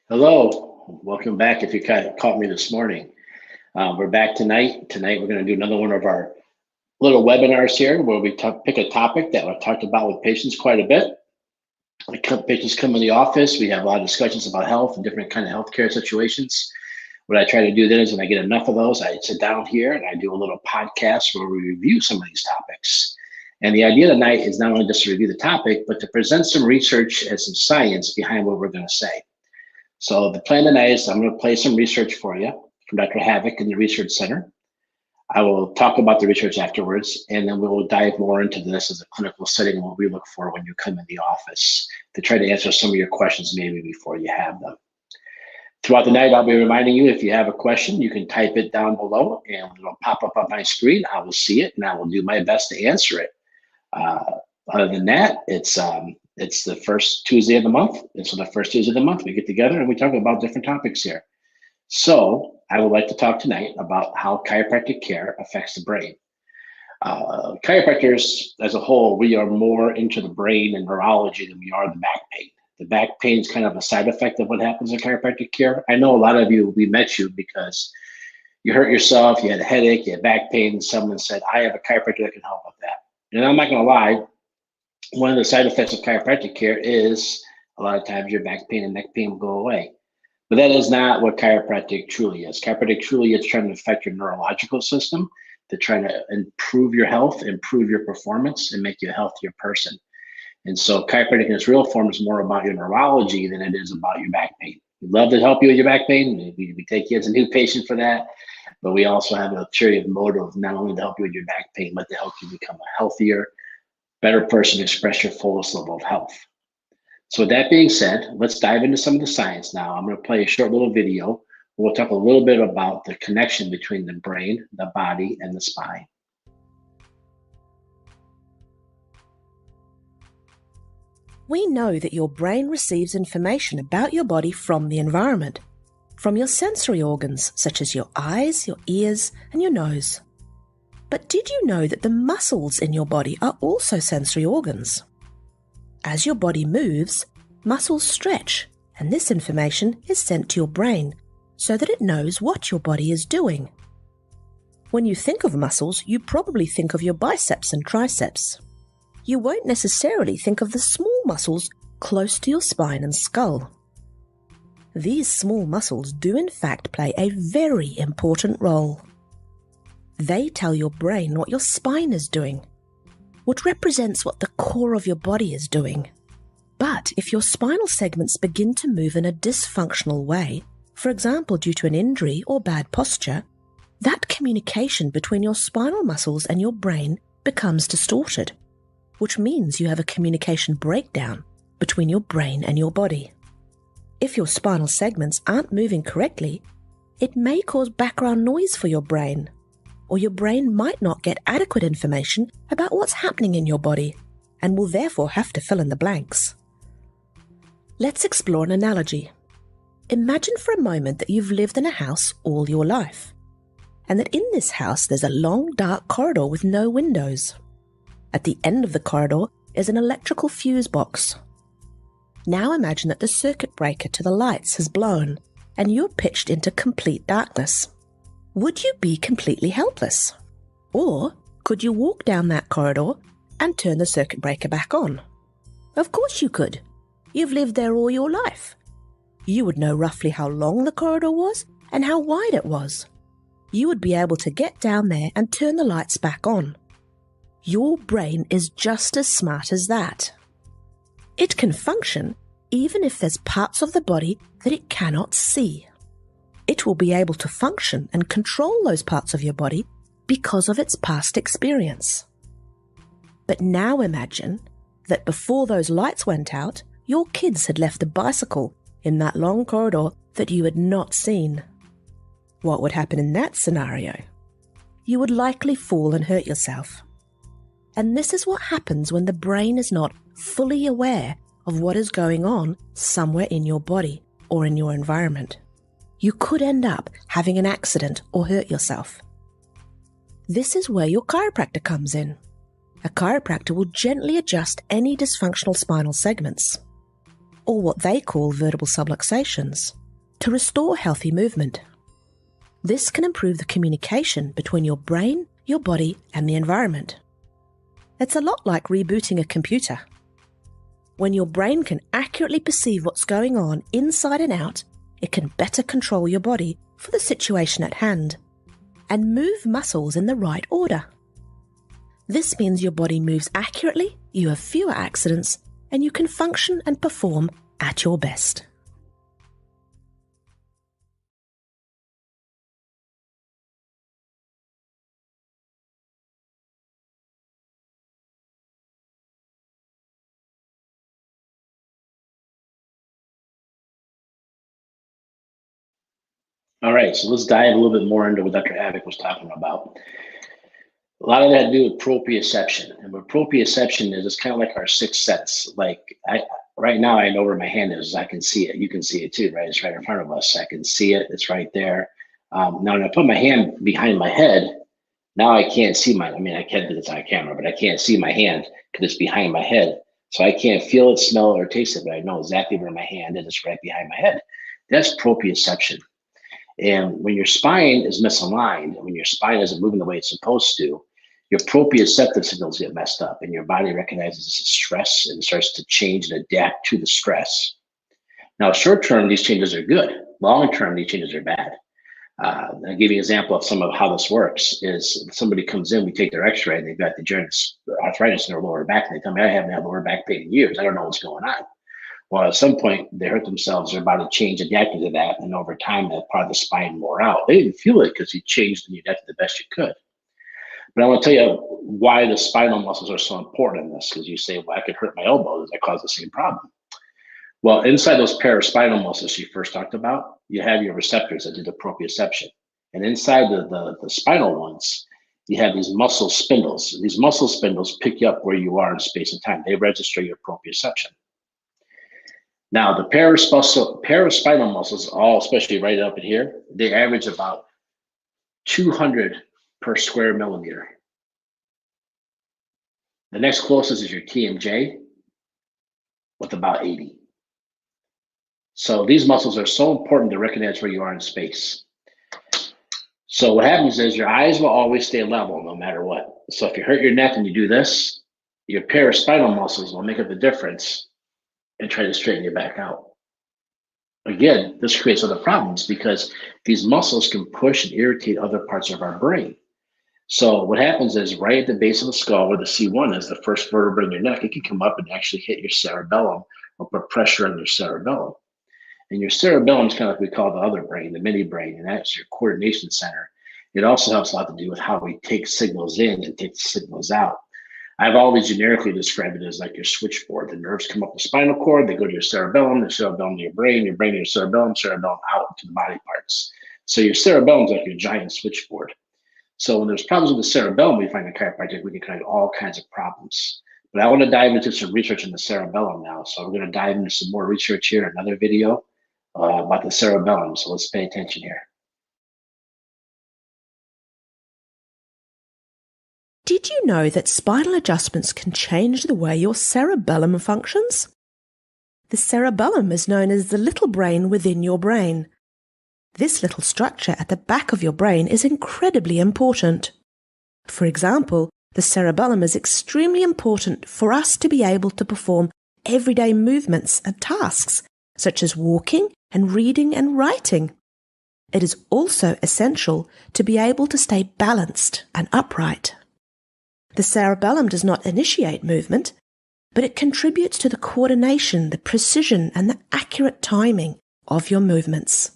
Hello, welcome back. If you caught me this morning, we're back tonight. Tonight, we're going to do another one of our little webinars here where we pick a topic that I've talked about with patients quite a bit. Patients come in the office. We have a lot of discussions about health and different kind of healthcare situations. What I try to do then is when I get enough of those, I sit down here and I do a little podcast where we review some of these topics. And the idea tonight is not only just to review the topic, but to present some research and some science behind what we're going to say. So the plan tonight is I'm going to play some research for you from Dr. Havoc in the Research Center. I will talk about the research afterwards, and then we will dive more into this as a clinical setting and what we look for when you come in the office to try to answer some of your questions maybe before you have them. Throughout the night, I'll be reminding you if you have a question, you can type it down below and it'll pop up on my screen. I will see it and I will do my best to answer it. Other than that, it's the first Tuesday of the month. And so the first Tuesday of the month, we get together and we talk about different topics here. So I would like to talk tonight about how chiropractic care affects the brain. Chiropractors as a whole, we are more into the brain and neurology than we are the back pain. The back pain is kind of a side effect of what happens in chiropractic care. I know a lot of you, we met you because you hurt yourself, you had a headache, you had back pain, and someone said, I have a chiropractor that can help with that. And I'm not going to lie, one of the side effects of chiropractic care is a lot of times your back pain and neck pain will go away. But that is not what chiropractic truly is. Chiropractic truly is trying to affect your neurological system, to try to improve your health, improve your performance, and make you a healthier person. And so chiropractic in its real form is more about your neurology than it is about your back pain. We'd love to help you with your back pain. We take you as a new patient for that. But we also have a ulterior motive, not only to help you with your back pain, but to help you become a healthier, better person, express your fullest level of health. So with that being said, let's dive into some of the science now. I'm going to play a short little video. We'll talk a little bit about the connection between the brain, the body, and the spine. We know that your brain receives information about your body from the environment, from your sensory organs such as your eyes, your ears, and your nose. But did you know that the muscles in your body are also sensory organs? As your body moves, muscles stretch, and this information is sent to your brain so that it knows what your body is doing. When you think of muscles, you probably think of your biceps and triceps. You won't necessarily think of the small muscles close to your spine and skull. These small muscles do in fact play a very important role. They tell your brain what your spine is doing, what represents what the core of your body is doing. But if your spinal segments begin to move in a dysfunctional way, for example due to an injury or bad posture, that communication between your spinal muscles and your brain becomes distorted, which means you have a communication breakdown between your brain and your body. If your spinal segments aren't moving correctly, it may cause background noise for your brain, or your brain might not get adequate information about what's happening in your body, and will therefore have to fill in the blanks. Let's explore an analogy. Imagine for a moment that you've lived in a house all your life, and that in this house there's a long dark corridor with no windows. At the end of the corridor is an electrical fuse box. Now imagine that the circuit breaker to the lights has blown and you're pitched into complete darkness. Would you be completely helpless? Or could you walk down that corridor and turn the circuit breaker back on? Of course you could. You've lived there all your life. You would know roughly how long the corridor was and how wide it was. You would be able to get down there and turn the lights back on. Your brain is just as smart as that. It can function even if there's parts of the body that it cannot see. It will be able to function and control those parts of your body because of its past experience. But now imagine that before those lights went out, your kids had left a bicycle in that long corridor that you had not seen. What would happen in that scenario? You would likely fall and hurt yourself. And this is what happens when the brain is not fully aware of what is going on somewhere in your body or in your environment. You could end up having an accident or hurt yourself. This is where your chiropractor comes in. A chiropractor will gently adjust any dysfunctional spinal segments. or what they call vertebral subluxations, to restore healthy movement. This can improve the communication between your brain, your body, and the environment. It's a lot like rebooting a computer. When your brain can accurately perceive what's going on inside and out, it can better control your body for the situation at hand and move muscles in the right order. This means your body moves accurately, you have fewer accidents, and you can function and perform at your best. All right, so let's dive a little bit more into what Dr. Havoc was talking about. A lot of that to do with proprioception. And what proprioception is, it's kind of like our sixth sense. Like right now, I know where my hand is. I can see it. You can see it too, right? It's right in front of us. I can see it. It's right there. Now, when I put my hand behind my head, now I can't see I can because it's on camera, but I can't see my hand because it's behind my head. So I can't feel it, smell it, or taste it, but I know exactly where my hand is. It's right behind my head. That's proprioception. And when your spine is misaligned, when your spine isn't moving the way it's supposed to, your proprioceptive signals get messed up and your body recognizes this as stress and starts to change and adapt to the stress. Now, short term, these changes are good. Long term, these changes are bad. I'll give you an example of some of how this works is somebody comes in, we take their x-ray, and they've got degenerative arthritis in their lower back, and they tell me, I haven't had lower back pain in years. I don't know what's going on. Well, at some point, they hurt themselves, their body changed, adapted to that, and over time, that part of the spine wore out. They didn't feel it because you changed and you adapted the best you could. But I want to tell you why the spinal muscles are so important in this, because you say, well, I could hurt my elbow. Does that cause the same problem? Well, inside those paraspinal muscles you first talked about, you have your receptors that do the proprioception. And inside the spinal ones, you have these muscle spindles. These muscle spindles pick you up where you are in space and time. They register your proprioception. Now, the paraspinal muscles, all especially right up in here, they average about 200 per square millimeter. The next closest is your TMJ with about 80. So these muscles are so important to recognize where you are in space. So what happens is your eyes will always stay level no matter what. So if you hurt your neck and you do this, your paraspinal muscles will make up the difference and try to straighten you back out. Again, this creates other problems because these muscles can push and irritate other parts of our brain. So what happens is right at the base of the skull where the C1 is, the first vertebra in your neck, it can come up and actually hit your cerebellum or put pressure on your cerebellum. And your cerebellum is kind of like we call the other brain, the mini brain, and that's your coordination center. It also helps a lot to do with how we take signals in and take signals out. I've always generically described it as like your switchboard. The nerves come up the spinal cord, they go to your cerebellum to your brain to your cerebellum out to the body parts. So your cerebellum is like your giant switchboard. So when there's problems with the cerebellum, we find in chiropractic, we can kind of all kinds of problems. But I want to dive into some research in the cerebellum now. So we're going to dive into some more research here in another video about the cerebellum. So let's pay attention here. Did you know that spinal adjustments can change the way your cerebellum functions? The cerebellum is known as the little brain within your brain. This little structure at the back of your brain is incredibly important. For example, the cerebellum is extremely important for us to be able to perform everyday movements and tasks, such as walking and reading and writing. It is also essential to be able to stay balanced and upright. The cerebellum does not initiate movement, but it contributes to the coordination, the precision, and the accurate timing of your movements.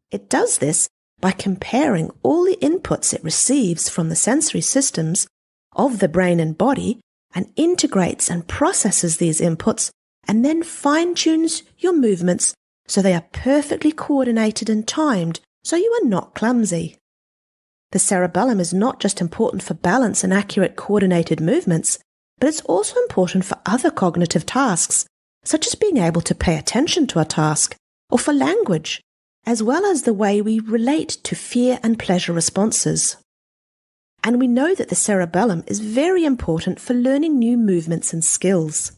It does this by comparing all the inputs it receives from the sensory systems of the brain and body and integrates and processes these inputs and then fine-tunes your movements so they are perfectly coordinated and timed so you are not clumsy. The cerebellum is not just important for balance and accurate coordinated movements, but it's also important for other cognitive tasks, such as being able to pay attention to a task, or for language, as well as the way we relate to fear and pleasure responses. And we know that the cerebellum is very important for learning new movements and skills.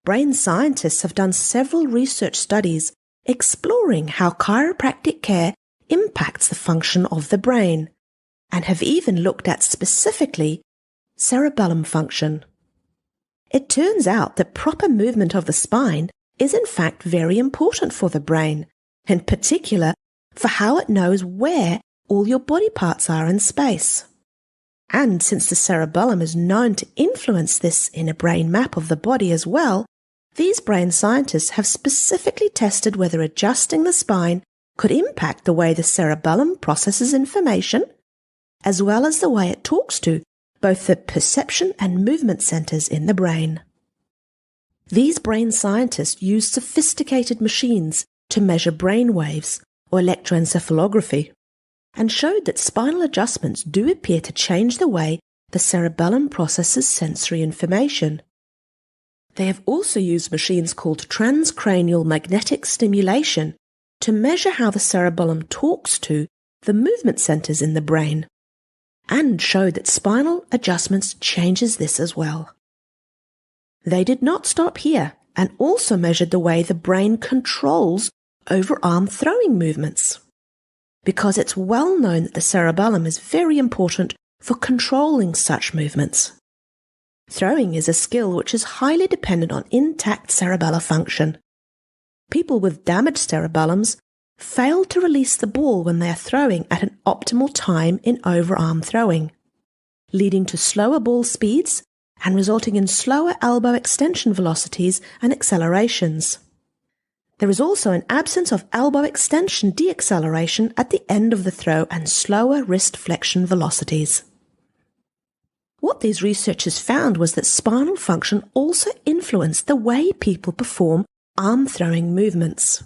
brain scientists have done several research studies exploring how chiropractic care impacts the function of the brain, and have even looked at specifically cerebellum function. It turns out that proper movement of the spine is in fact very important for the brain, in particular for how it knows where all your body parts are in space. And since the cerebellum is known to influence this in a brain map of the body as well, these brain scientists have specifically tested whether adjusting the spine could impact the way the cerebellum processes information, as well as the way it talks to both the perception and movement centers in the brain. These brain scientists use sophisticated machines to measure brain waves, or electroencephalography, and showed that spinal adjustments do appear to change the way the cerebellum processes sensory information. They have also used machines called transcranial magnetic stimulation to measure how the cerebellum talks to the movement centers in the brain, and showed that spinal adjustments changes this as well. They did not stop here and also measured the way the brain controls overarm throwing movements, because it's well known that the cerebellum is very important for controlling such movements. Throwing is a skill which is highly dependent on intact cerebellar function. People with damaged cerebellums fail to release the ball when they are throwing at an optimal time in overarm throwing, leading to slower ball speeds and resulting in slower elbow extension velocities and accelerations. There is also an absence of elbow extension deacceleration at the end of the throw and slower wrist flexion velocities. What these researchers found was that spinal function also influenced the way people perform arm throwing movements.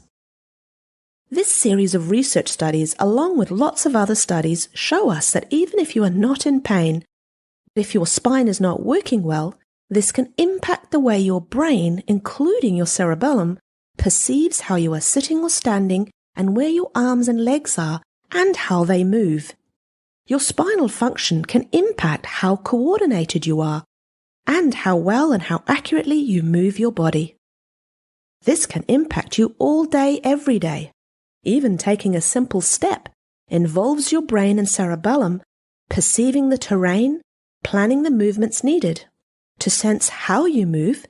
This series of research studies, along with lots of other studies, show us that even if you are not in pain, if your spine is not working well, this can impact the way your brain, including your cerebellum, perceives how you are sitting or standing and where your arms and legs are and how they move. Your spinal function can impact how coordinated you are and how well and how accurately you move your body. This can impact you all day, every day. Even taking a simple step involves your brain and cerebellum perceiving the terrain, planning the movements needed, to sense how you move,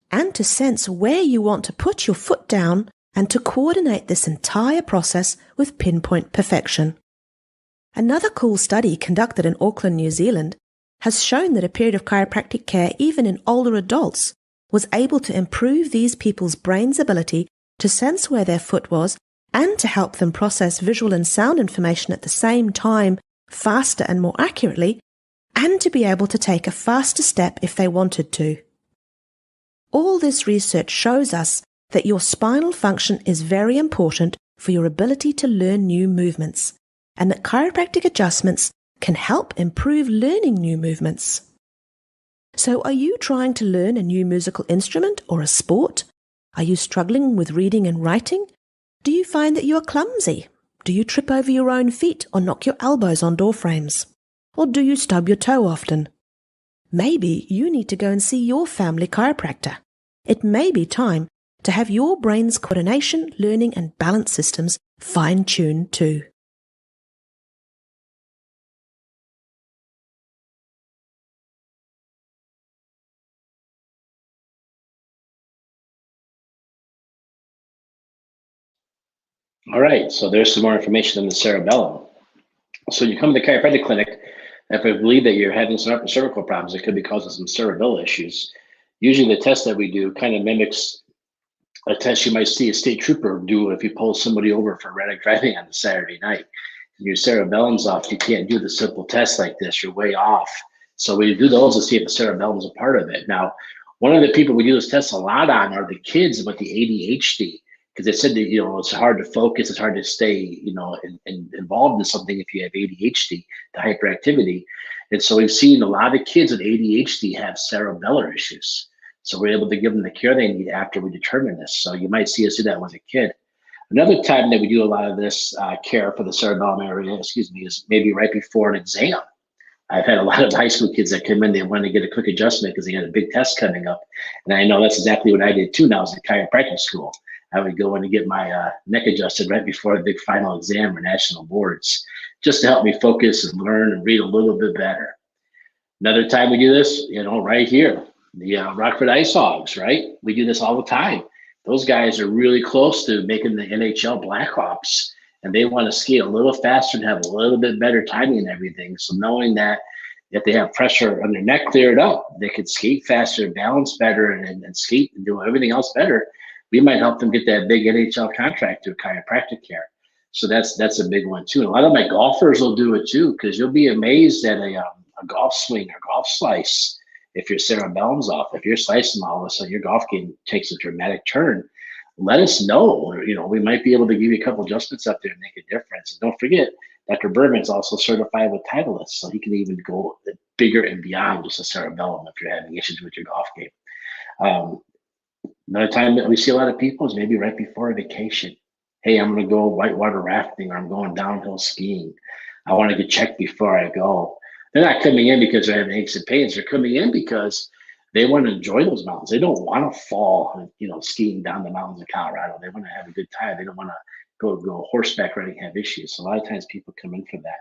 and to sense where you want to put your foot down, and to coordinate this entire process with pinpoint perfection. Another cool study conducted in Auckland, New Zealand, has shown that a period of chiropractic care, even in older adults, was able to improve these people's brain's ability to sense where their foot was and to help them process visual and sound information at the same time, faster and more accurately, and to be able to take a faster step if they wanted to. All this research shows us that your spinal function is very important for your ability to learn new movements, and that chiropractic adjustments can help improve learning new movements. So are you trying to learn a new musical instrument or a sport? Are you struggling with reading and writing? Do you find that you are clumsy? Do you trip over your own feet or knock your elbows on door frames? Or do you stub your toe often? Maybe you need to go and see your family chiropractor. It may be time to have your brain's coordination, learning, and balance systems fine-tuned too. All right, so there's some more information on the cerebellum. So you come to the chiropractic clinic, if we believe that you're having some upper cervical problems, it could be causing some cerebellar issues. Usually the test that we do kind of mimics a test you might see a state trooper do if you pull somebody over for erratic driving on a Saturday night. Your cerebellum's off, you can't do the simple test like this, you're way off. So we do those to see if the cerebellum's a part of it. Now, one of the people we do this test a lot on are the kids with the ADHD, because they said that, it's hard to focus, it's hard to stay, involved in something if you have ADHD, the hyperactivity. And so we've seen a lot of kids with ADHD have cerebellar issues. So we're able to give them the care they need after we determine this. So you might see us do that with a kid. Another time that we do a lot of this care for the cerebellum area, is maybe right before an exam. I've had a lot of high school kids that come in, they want to get a quick adjustment because they got a big test coming up. And I know that's exactly what I did too. Now I was in chiropractic school. I would go in and get my neck adjusted right before the big final exam or national boards, just to help me focus and learn and read a little bit better. Another time we do this, right here, the Rockford Ice Hogs, right? We do this all the time. Those guys are really close to making the NHL Blackhawks, and they want to skate a little faster and have a little bit better timing and everything. So knowing that if they have pressure on their neck cleared up, they could skate faster, balance better, and skate and do everything else better, we might help them get that big NHL contract through chiropractic care. So that's a big one too. And a lot of my golfers will do it too, because you'll be amazed at a golf swing or golf slice. If your cerebellum's off, if you're slicing, all of a sudden your golf game takes a dramatic turn. Let us know. We might be able to give you a couple adjustments up there and make a difference. And don't forget, Dr. Berman's also certified with Titleist, so he can even go bigger and beyond just a cerebellum if you're having issues with your golf game. Another time that we see a lot of people is maybe right before a vacation. Hey, I'm going to go whitewater rafting, or I'm going downhill skiing. I want to get checked before I go. They're not coming in because they're having aches and pains. They're coming in because they want to enjoy those mountains. They don't want to fall, skiing down the mountains of Colorado. They want to have a good time. They don't want to go horseback riding and have issues. So a lot of times people come in for that.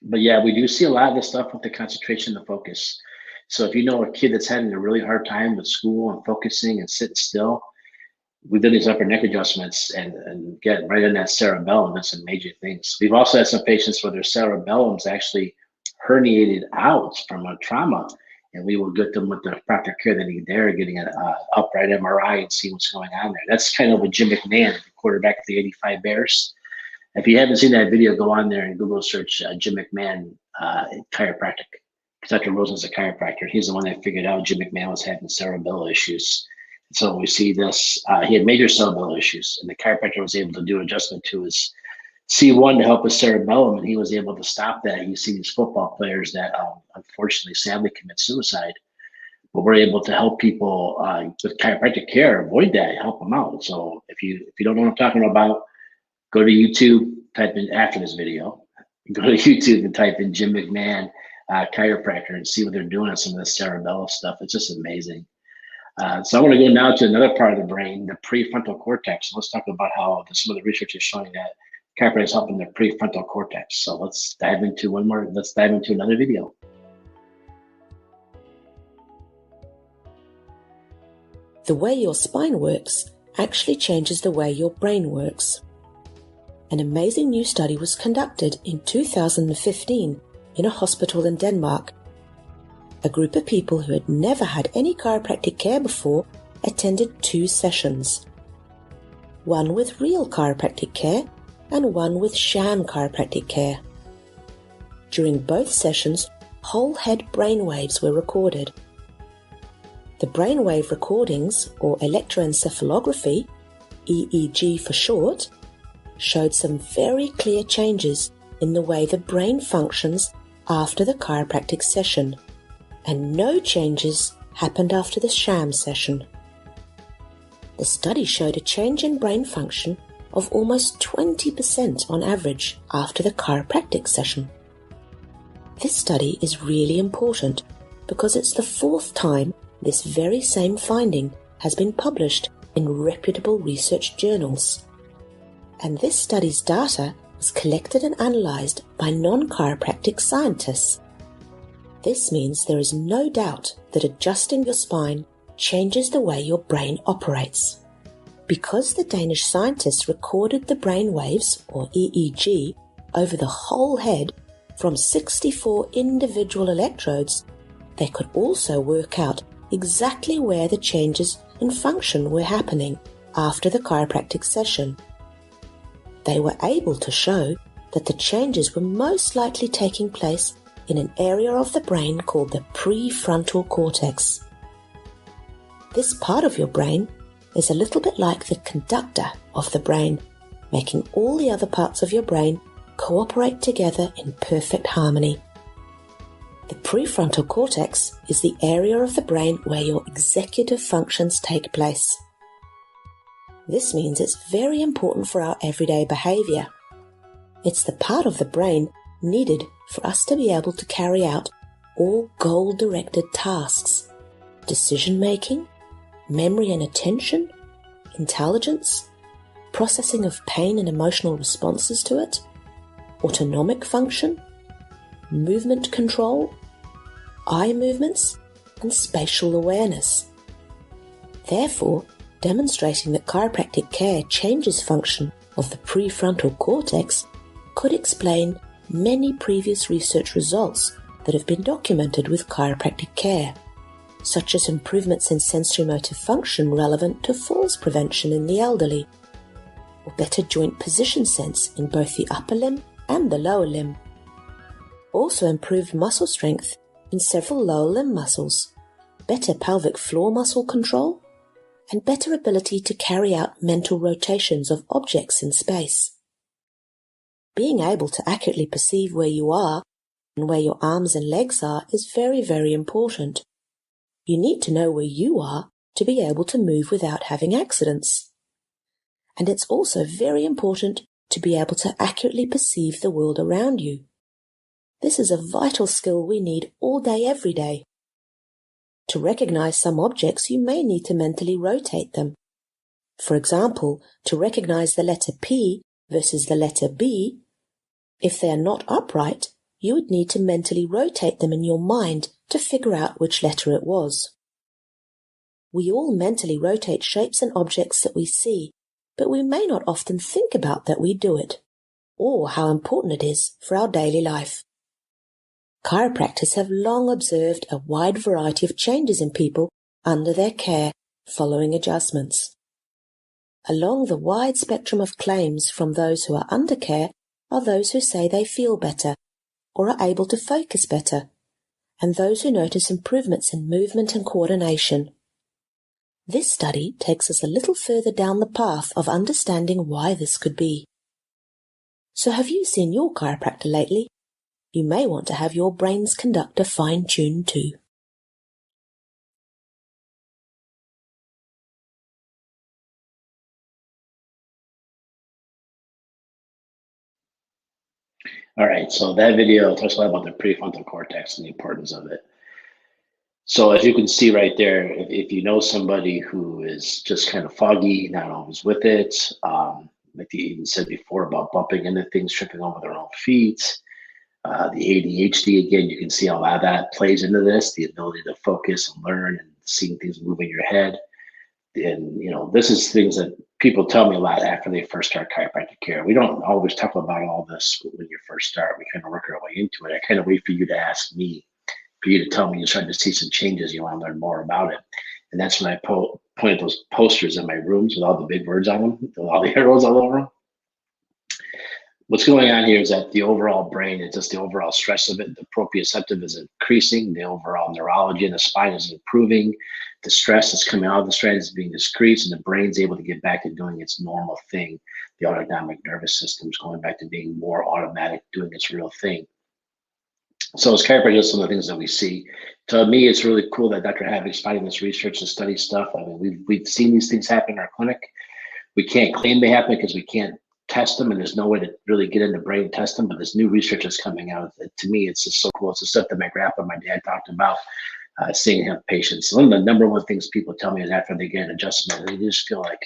But yeah, we do see a lot of this stuff with the concentration and the focus. So if you know a kid that's having a really hard time with school and focusing and sitting still, we did these upper neck adjustments and get right in that cerebellum. That's some major things. We've also had some patients where their cerebellum's actually herniated out from a trauma, and we will get them with the proper care they need there, getting an upright MRI and see what's going on there. That's kind of a Jim McMahon, the quarterback of the '85 Bears. If you haven't seen that video, go on there and Google search Jim McMahon chiropractic. Dr. Rosen's a chiropractor. He's the one that figured out Jim McMahon was having cerebellar issues. So we see this, he had major cerebellar issues, and the chiropractor was able to do adjustment to his C1 to help his cerebellum, and he was able to stop that. You see these football players that unfortunately, sadly commit suicide, but we're able to help people with chiropractic care, avoid that, help them out. So if you don't know what I'm talking about, go to YouTube, type in after this video, go to YouTube and type in Jim McMahon chiropractor and see what they're doing on some of the cerebellum stuff. It's just amazing. So I want to go now to another part of the brain, the prefrontal cortex. Let's talk about how some of the research is showing that chiropractic is helping the prefrontal cortex. So let's dive into another video. The way your spine works actually changes the way your brain works. An amazing new study was conducted in 2015 in a hospital in Denmark. A group of people who had never had any chiropractic care before attended 2 sessions. One with real chiropractic care and one with sham chiropractic care. During both sessions, whole head brainwaves were recorded. The brainwave recordings, or electroencephalography, EEG for short, showed some very clear changes in the way the brain functions after the chiropractic session, and no changes happened after the sham session. The study showed a change in brain function of almost 20% on average after the chiropractic session. This study is really important because it's the 4th time this very same finding has been published in reputable research journals. And this study's data was collected and analyzed by non-chiropractic scientists. This means there is no doubt that adjusting your spine changes the way your brain operates. Because the Danish scientists recorded the brain waves, or EEG, over the whole head from 64 individual electrodes, they could also work out exactly where the changes in function were happening after the chiropractic session. They were able to show that the changes were most likely taking place in an area of the brain called the prefrontal cortex. This part of your brain is a little bit like the conductor of the brain, making all the other parts of your brain cooperate together in perfect harmony. The prefrontal cortex is the area of the brain where your executive functions take place. This means it's very important for our everyday behavior. It's the part of the brain needed for us to be able to carry out all goal-directed tasks: decision-making, memory and attention, intelligence, processing of pain and emotional responses to it, autonomic function, movement control, eye movements, and spatial awareness. Therefore, demonstrating that chiropractic care changes function of the prefrontal cortex could explain many previous research results that have been documented with chiropractic care, such as improvements in sensory-motor function relevant to falls prevention in the elderly, or better joint position sense in both the upper limb and the lower limb. Also improved muscle strength in several lower limb muscles, better pelvic floor muscle control, and better ability to carry out mental rotations of objects in space. Being able to accurately perceive where you are and where your arms and legs are is very, very important. You need to know where you are to be able to move without having accidents. And it's also very important to be able to accurately perceive the world around you. This is a vital skill we need all day, every day. To recognize some objects, you may need to mentally rotate them. For example, to recognize the letter P versus the letter B, if they are not upright, you would need to mentally rotate them in your mind to figure out which letter it was. We all mentally rotate shapes and objects that we see, but we may not often think about that we do it, or how important it is for our daily life. Chiropractors have long observed a wide variety of changes in people under their care following adjustments. Along the wide spectrum of claims from those who are under care are those who say they feel better or are able to focus better, and those who notice improvements in movement and coordination. This study takes us a little further down the path of understanding why this could be. So have you seen your chiropractor lately? You may want to have your brain's conductor fine-tuned too. All right, so that video talks a lot about the prefrontal cortex and the importance of it. So as you can see right there, if you know somebody who is just kind of foggy, not always with it, like you even said before about bumping into things, tripping over their own feet, the ADHD, again, you can see how that plays into this, the ability to focus and learn and seeing things move in your head. And, this is things that people tell me a lot after they first start chiropractic care. We don't always talk about all this when you first start. We kind of work our way into it. I kind of wait for you to ask me, for you to tell me you're starting to see some changes, you want to learn more about it. And that's when I point those posters in my rooms with all the big words on them, with all the arrows all over them. What's going on here is that the overall brain and just the overall stress of it, the proprioceptive is increasing, the overall neurology in the spine is improving, the stress that's coming out of the spine is being decreased, and the brain's able to get back to doing its normal thing. The autonomic nervous system is going back to being more automatic, doing its real thing. So as chiropractors, some of the things that we see. To me, it's really cool that Dr. Havig's finding this research and study stuff. I mean, we've seen these things happen in our clinic. We can't claim they happen because we can't test them, and there's no way to really get in the brain and test them. But this new research is coming out. To me, it's just so cool. It's the stuff that my grandpa and my dad talked about, seeing him patients. One of the number one things people tell me is after they get an adjustment, they just feel like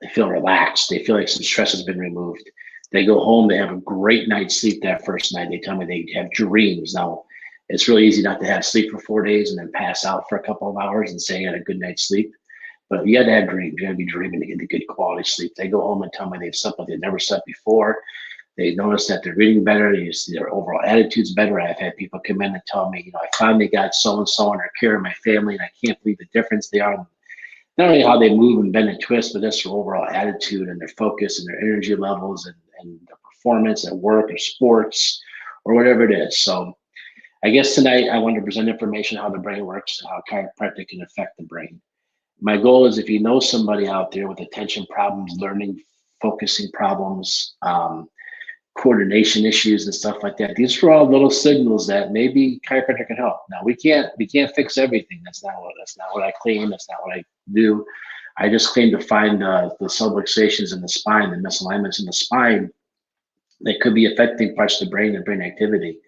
they feel relaxed. They feel like some stress has been removed. They go home, they have a great night's sleep that first night. They tell me they have dreams. Now, it's really easy not to have sleep for 4 days and then pass out for a couple of hours and say you had a good night's sleep. But you got to have dreams. You got to be dreaming to get the good quality sleep. They go home and tell me they've slept like they've never slept before. They notice that they're reading better. You see their overall attitude's better. I've had people come in and tell me, I finally got so-and-so under care of my family, and I can't believe the difference they are. Not only how they move and bend and twist, but that's their overall attitude and their focus and their energy levels and their performance at work or sports or whatever it is. So I guess tonight I wanted to present information how the brain works and how chiropractic can affect the brain. My goal is if you know somebody out there with attention problems, learning, focusing problems, coordination issues and stuff like that, these are all little signals that maybe chiropractic can help. Now we can't fix everything. That's not what I claim. That's not what I do. I just claim to find the subluxations in the spine, the misalignments in the spine, that could be affecting parts of the brain and brain activity.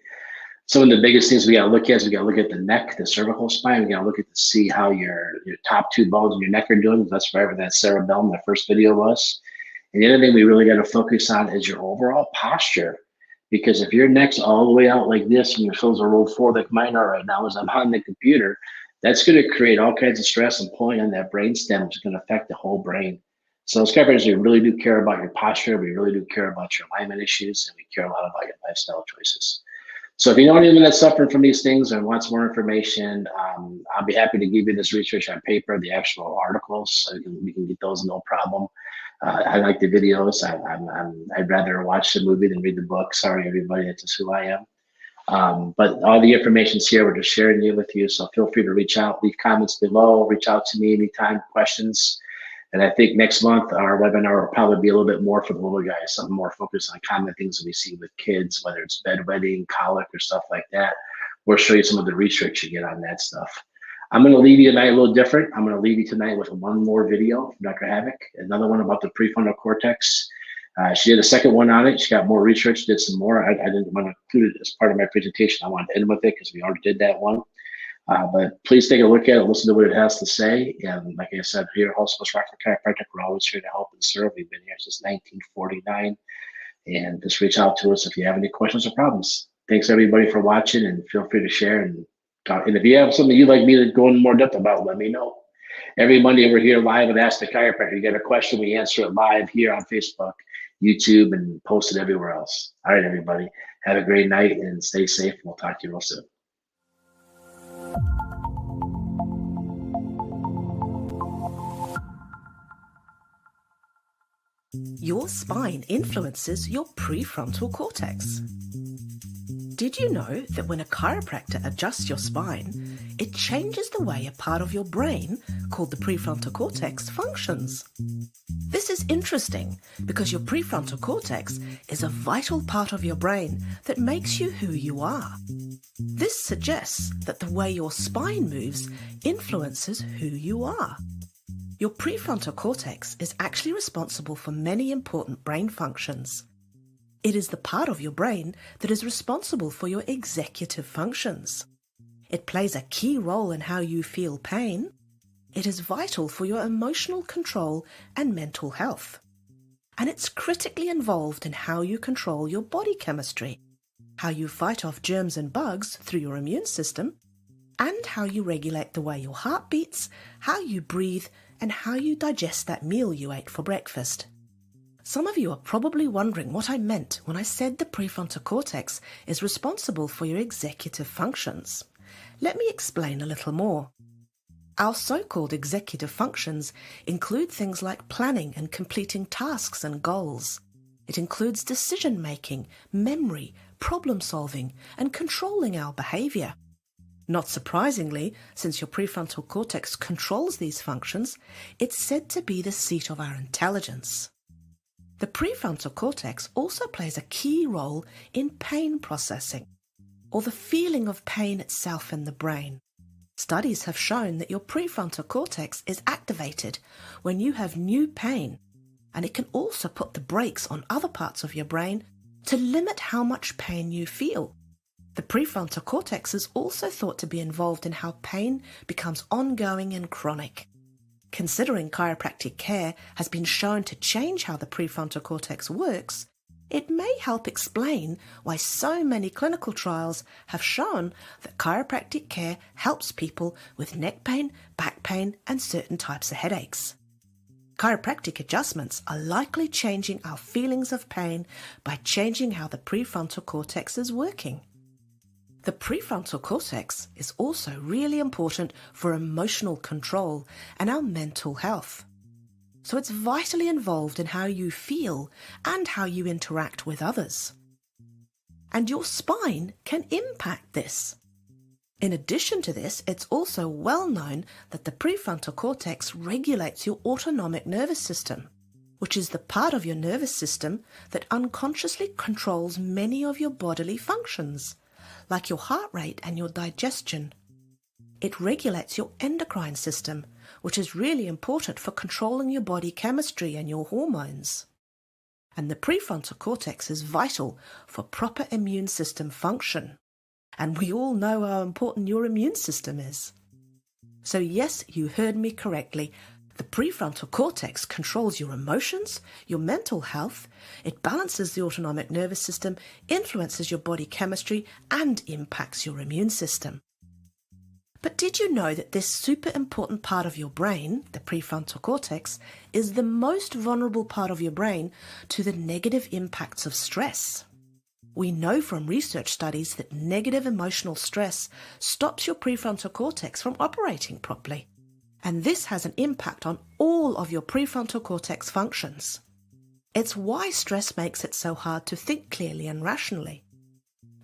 Some of the biggest things we got to look at is we got to look at the neck, the cervical spine. We got to look at to see how your top two bones in your neck are doing. That's wherever that cerebellum, the first video was. And the other thing we really got to focus on is your overall posture. Because if your neck's all the way out like this and your shoulders are rolled forward like mine are right now as I'm on the computer, that's going to create all kinds of stress and pulling on that brain stem, which is going to affect the whole brain. So as chiropractors, we really do care about your posture. We really do care about your alignment issues, and we care a lot about your lifestyle choices. So if you know anyone that's suffering from these things and wants more information, I'll be happy to give you this research on paper, the actual articles. So we can get those no problem. I like the videos. I'd rather watch the movie than read the book. Sorry, everybody, that's just who I am. But all the information's here. We're just sharing it with you. So feel free to reach out, leave comments below, reach out to me anytime, questions. And I think next month, our webinar will probably be a little bit more for the little guys, something more focused on common things that we see with kids, whether it's bedwetting, colic, or stuff like that. We'll show you some of the research you get on that stuff. I'm going to leave you tonight a little different. I'm going to leave you tonight with one more video from Dr. Havoc, another one about the prefrontal cortex. She did a second one on it. She got more research, did some more. I didn't want to include it as part of my presentation. I wanted to end with it because we already did that one. But please take a look at it, listen to what it has to say. And like I said, here at Hospice Rockford Chiropractic, we're always here to help and serve. We've been here since 1949. And just reach out to us if you have any questions or problems. Thanks everybody for watching, and feel free to share and talk. And if you have something you'd like me to go in more depth about, let me know. Every Monday we're here live at Ask the Chiropractor. You got a question, we answer it live here on Facebook, YouTube, and post it everywhere else. All right, everybody. Have a great night and stay safe. We'll talk to you real soon. Your spine influences your prefrontal cortex. Did you know that when a chiropractor adjusts your spine, it changes the way a part of your brain, called the prefrontal cortex, functions? This is interesting because your prefrontal cortex is a vital part of your brain that makes you who you are. This suggests that the way your spine moves influences who you are. Your prefrontal cortex is actually responsible for many important brain functions. It is the part of your brain that is responsible for your executive functions. It plays a key role in how you feel pain. It is vital for your emotional control and mental health. And it's critically involved in how you control your body chemistry, how you fight off germs and bugs through your immune system, and how you regulate the way your heart beats, how you breathe, and how you digest that meal you ate for breakfast. Some of you are probably wondering what I meant when I said the prefrontal cortex is responsible for your executive functions. Let me explain a little more. Our so-called executive functions include things like planning and completing tasks and goals. It includes decision-making, memory, problem-solving, and controlling our behavior. Not surprisingly, since your prefrontal cortex controls these functions, it's said to be the seat of our intelligence. The prefrontal cortex also plays a key role in pain processing, or the feeling of pain itself in the brain. Studies have shown that your prefrontal cortex is activated when you have new pain, and it can also put the brakes on other parts of your brain to limit how much pain you feel. The prefrontal cortex is also thought to be involved in how pain becomes ongoing and chronic. Considering chiropractic care has been shown to change how the prefrontal cortex works, it may help explain why so many clinical trials have shown that chiropractic care helps people with neck pain, back pain, and certain types of headaches. Chiropractic adjustments are likely changing our feelings of pain by changing how the prefrontal cortex is working. The prefrontal cortex is also really important for emotional control and our mental health. So it's vitally involved in how you feel and how you interact with others. And your spine can impact this. In addition to this, it's also well known that the prefrontal cortex regulates your autonomic nervous system, which is the part of your nervous system that unconsciously controls many of your bodily functions, like your heart rate and your digestion. It regulates your endocrine system, which is really important for controlling your body chemistry and your hormones. And the prefrontal cortex is vital for proper immune system function. And we all know how important your immune system is. So yes, you heard me correctly. The prefrontal cortex controls your emotions, your mental health, it balances the autonomic nervous system, influences your body chemistry, and impacts your immune system. But did you know that this super important part of your brain, the prefrontal cortex, is the most vulnerable part of your brain to the negative impacts of stress? We know from research studies that negative emotional stress stops your prefrontal cortex from operating properly. And this has an impact on all of your prefrontal cortex functions. It's why stress makes it so hard to think clearly and rationally.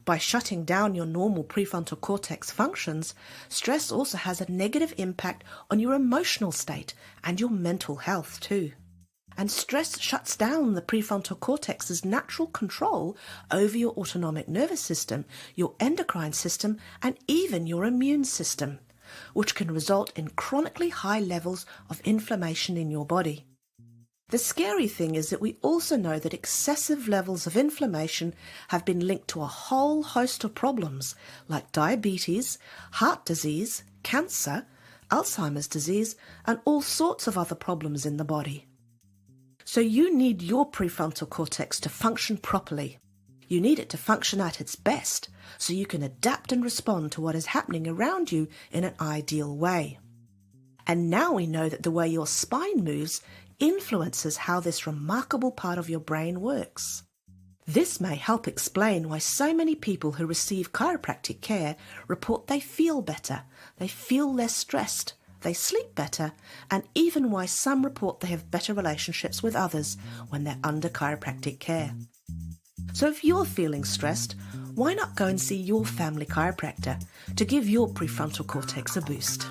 By shutting down your normal prefrontal cortex functions, stress also has a negative impact on your emotional state and your mental health too. And stress shuts down the prefrontal cortex's natural control over your autonomic nervous system, your endocrine system, and even your immune system, which can result in chronically high levels of inflammation in your body. The scary thing is that we also know that excessive levels of inflammation have been linked to a whole host of problems like diabetes, heart disease, cancer, Alzheimer's disease, and all sorts of other problems in the body. So you need your prefrontal cortex to function properly. You need it to function at its best so you can adapt and respond to what is happening around you in an ideal way. And now we know that the way your spine moves influences how this remarkable part of your brain works. This may help explain why so many people who receive chiropractic care report they feel better, they feel less stressed, they sleep better, and even why some report they have better relationships with others when they're under chiropractic care. So if you're feeling stressed, why not go and see your family chiropractor to give your prefrontal cortex a boost?